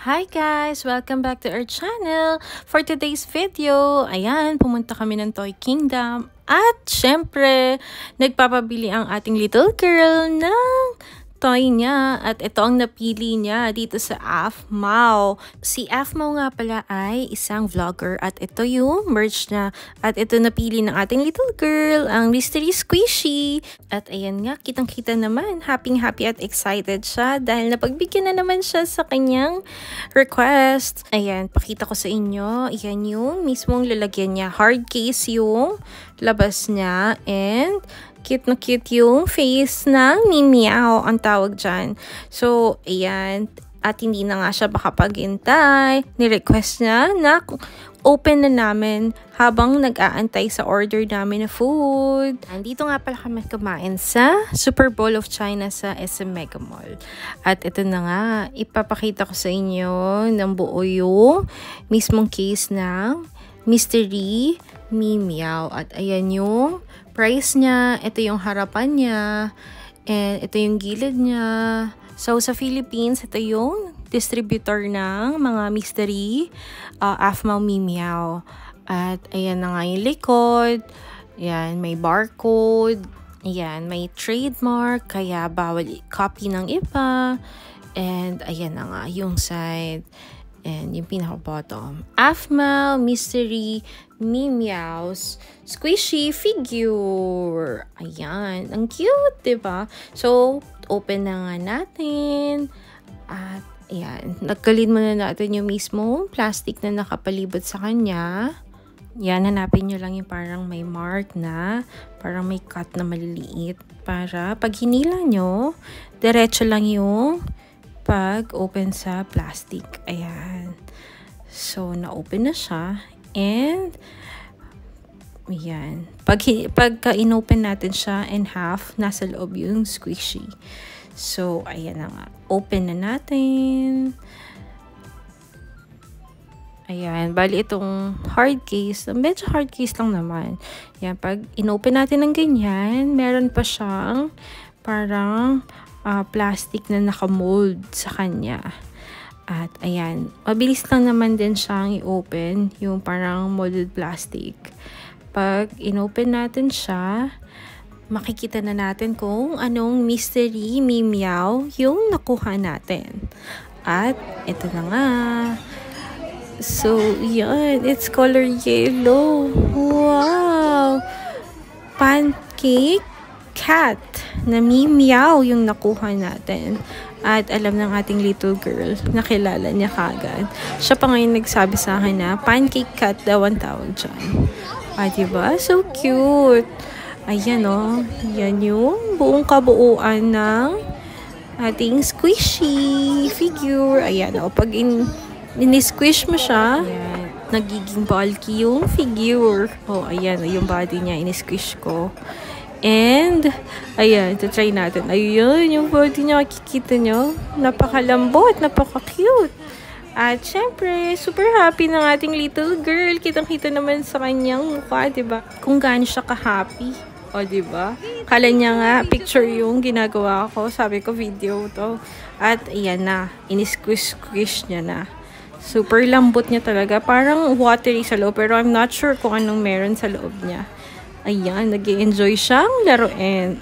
Hi guys! Welcome back to our channel. For today's video, ayan, pumunta kami ng Toy Kingdom. At syempre, nagpapabili ang ating little girl ng toy niya. At ito ang napili niya dito sa Afmao. Si Afmao nga pala ay isang vlogger. At ito yung merch niya. At ito napili ng ating little girl, ang Mystery Squishy. At ayan nga, kitang-kita naman. Happy at excited siya dahil napagbigyan na naman siya sa kanyang request. Ayan, pakita ko sa inyo. Ayan yung mismong lalagyan niya. Hard case yung labas niya. And cute na cute yung face ng Meow ang tawag dyan. So, ayan. At hindi na nga siya makapag-intay. Ni-request niya na open na namin habang nag-aantay sa order namin na food. Andito nga pala kami kumain sa Super Bowl of China sa SM Mega Mall. At ito na nga, ipapakita ko sa inyo ng buo yung mismong case ng Mystery Meow. At ayan yung price niya, ito yung harapan niya, and ito yung gilid niya. So, sa Philippines, ito yung distributor ng mga mystery Afmao Meow. At ayan na nga yung likod. Ayan, may barcode. Ayan, may trademark, kaya bawal copy ng iba. And ayan na nga yung side. And yung pinaka-bottom. Afmao Mystery Meows Squishy Figure. Ayan. Ang cute, diba? So, open na nga natin. At, ayan. Nagkalid muna natin yung mismo plastic na nakapalibot sa kanya. Yan, hanapin nyo lang yung parang may mark na, parang may cut na maliliit. Para pag hinila nyo, diretso lang yung pag-open sa plastic. Ayan. So, na-open na siya. And, ayan. Pagka in-open natin siya in half, nasa loob yung squishy. So, ayan na nga. Open na natin. Ayan. Bali, itong hard case, medyo hard case lang naman. Ayan. Pag in-open natin ng ganyan, meron pa siyang parang plastic na nakamold sa kanya. At ayan, mabilis lang naman din siyang i-open, yung parang molded plastic. Pag in-open natin siya, makikita na natin kung anong Mystery Meow yung nakuha natin. At ito na nga. So, yan. It's color yellow. Wow! Pancake cat na Meow yung nakuha natin. At alam ng ating little girl, nakilala niya kagad. Siya pa ngayon nagsabi sa akin na pancake cat daw ang tawag dyan. Diba? So cute! Ayan o. Yan yung buong kabuuan ng ating squishy figure. Ayan o. Pag in-squish mo siya, ayan, nagiging bulky yung figure. Ayan o. Yung body niya, in-squish ko. And, ayan, try natin. Ayun, yung body niya, makikita nyo. Napakalambot, napaka-cute. At, syempre, super happy ng ating little girl. Kitang-kita naman sa kanyang mukha, diba? Kung gaano siya ka-happy. Diba? Kala niya nga, picture yung ginagawa ko. Sabi ko, video to. At, ayan na. In-squish niya na. Super lambot niya talaga. Parang watery sa loob. Pero I'm not sure kung anong meron sa loob niya. Ayan, nag-i-enjoy siyang laruin.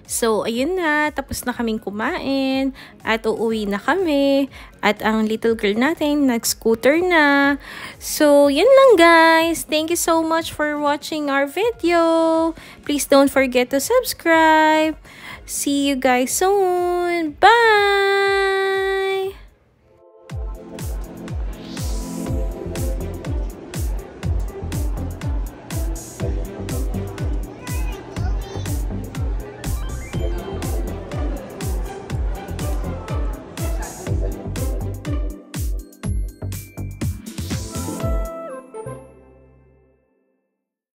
So, ayun na. Tapos na kaming kumain. At uuwi na kami. At ang little girl natin, nag-scooter na. So, yun lang guys. Thank you so much for watching our video. Please don't forget to subscribe. See you guys soon. Bye!